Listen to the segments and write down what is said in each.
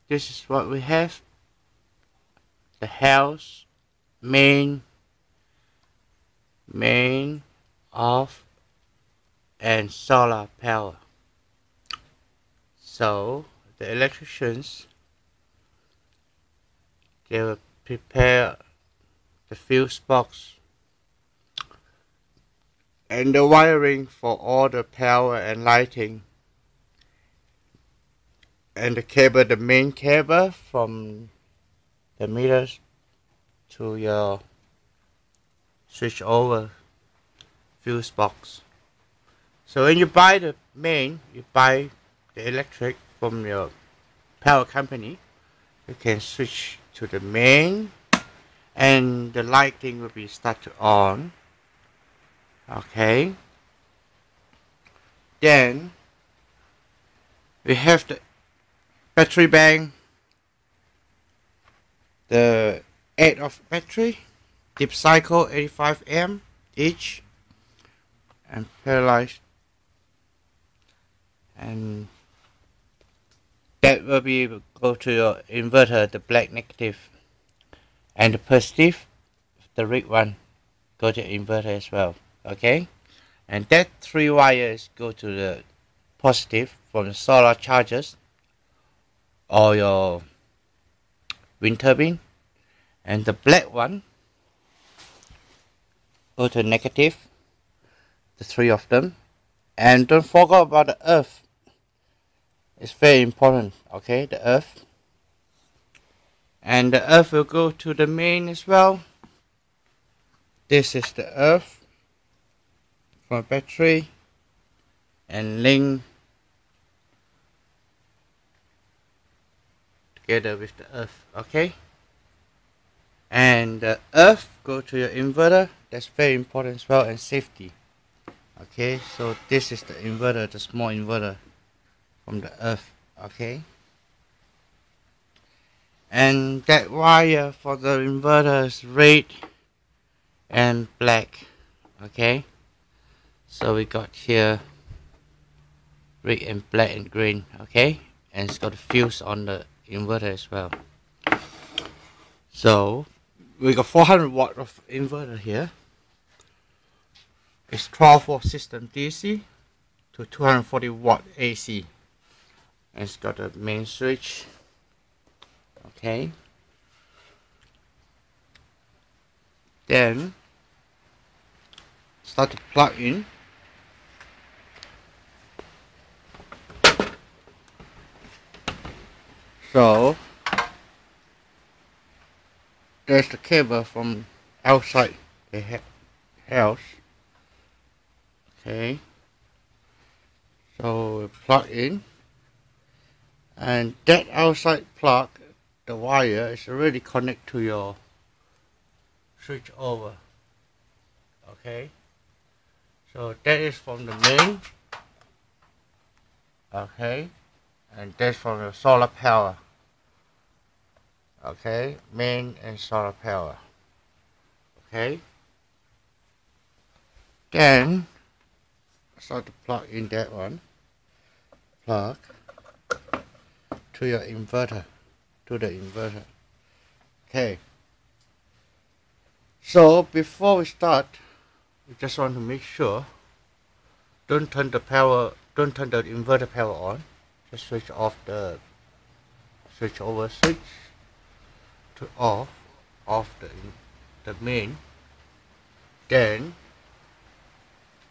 this is what we have: the house, main, off, and solar power. So the electricians, they will prepare the fuse box and the wiring for all the power and lighting, and the cable, the main cable from the meters to your switch over fuse box. So when you buy the main, you buy the electric from your power company, you can switch to the main and the lighting will be started on. Okay, then we have the battery bank, the 8 of battery, deep cycle 85 amp each, and paralyzed, and that will be go to your inverter, the black negative, and the positive, the red one, go to inverter as well. Okay, and that 3 wires go to the positive from the solar chargers or your wind turbine, and the black one go to negative, the 3 of them. And don't forget about the earth, it's very important. Okay, the earth, and the earth will go to the main as well. This is the earth from battery and link together with the earth. Okay, and the earth go to your inverter, that's very important as well, and safety. Okay, so this is the inverter, the small inverter from the earth. Okay, and that wire for the inverter is red and black. Okay, so we got here red and black and green. Okay, and it's got a fuse on the inverter as well. So we got 400 watt of inverter here. It's 12 volt system DC to 240 watt AC, and it's got a main switch. Okay, then start to plug in. So there's the cable from outside the house. Okay, so we plug in, and that outside plug, the wire is already connected to your switch over. Okay, so that is from the main. Okay, and that's from the solar power. Okay, main and solar power. Okay, then start to plug in that one, plug to your inverter, to the inverter. Okay, so before we start, we just want to make sure, don't turn the inverter power on, just switch off the switch over switch to off the main, then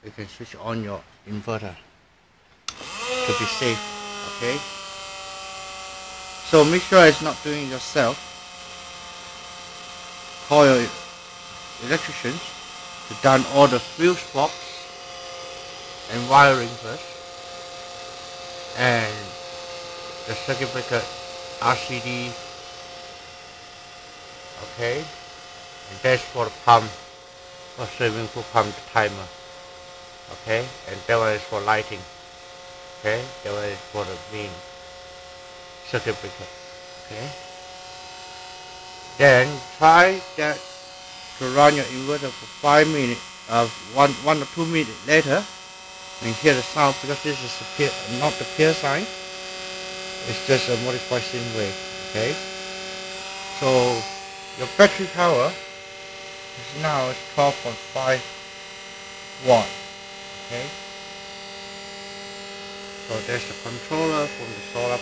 you can switch on your inverter to be safe. Okay, so make sure it's not doing it yourself. Call your electricians to down all the fuse box and wiring first, and the circuit breaker RCD. Okay, and that's for the pump, for swimming pool pump, the timer. Okay, and that one is for lighting. Okay, that one is for the main circuit breaker. Okay, then try that to run your inverter for 5 minutes. 1 or 2 minutes later, you hear the sound, because this is not the Puresine. It's just a modified sine wave. Okay, so your battery power is now 12.5 watt. Okay, so there's the controller from the solar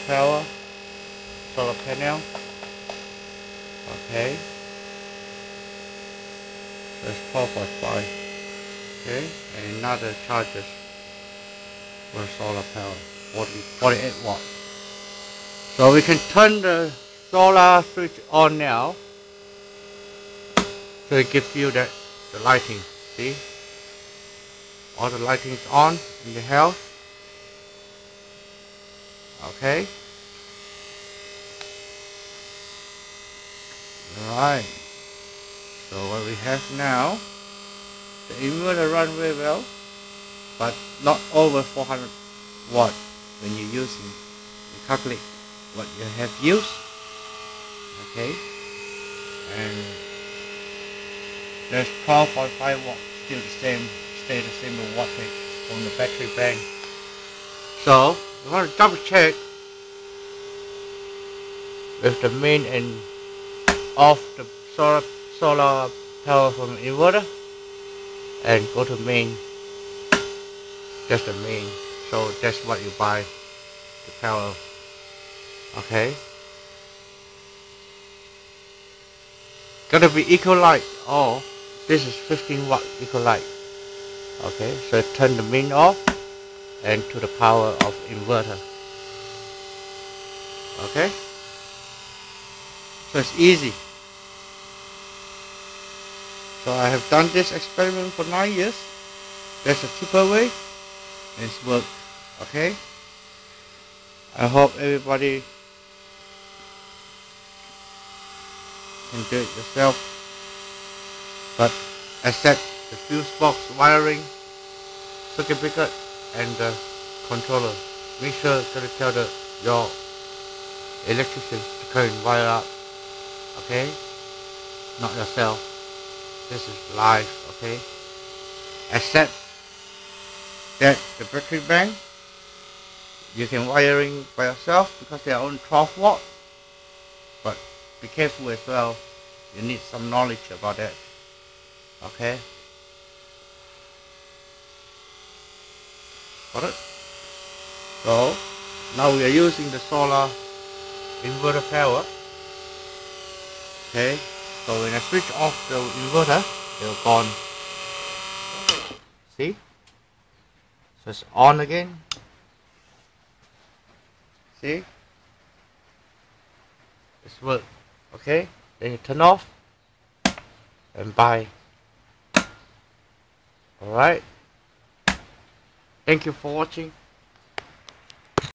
panel. Okay, so it's 12.5. Okay, and another charger for solar power, 48 watt. So we can turn the solar switch on now. So it gives you the lighting. See? All the lighting is on in the house. Okay. Alright. So what we have now, the inverter runs very well, but not over 400 watt when you're using. You calculate what you have used. Okay. And there's 12.5 watt, still the same, stay the same wattage from the battery bank. So you want to double check with the main and off the solar power from the inverter, and go to main. That's the main. So that's what you buy the power. Okay. Gotta be equal light. Oh, this is 15 watt equal light. Okay, so turn the main off and to the power of inverter. Okay, so it's easy. So I have done this experiment for 9 years. There's a cheaper way and it's worked. Okay, I hope everybody can do it yourself, but except the fuse box wiring, circuit breaker and the controller. Make sure to tell your electrician to come and wire up. Okay, not yourself. This is live. Okay, except that the battery bank you can wiring by yourself because they are only 12 watt, but be careful as well. You need some knowledge about that. Okay. Got it? So now we are using the solar inverter power. Okay. So when I switch off the inverter, they're gone. See? So it's on again. See? It's work. Okay? Then you turn off and buy. Alright? Thank you for watching.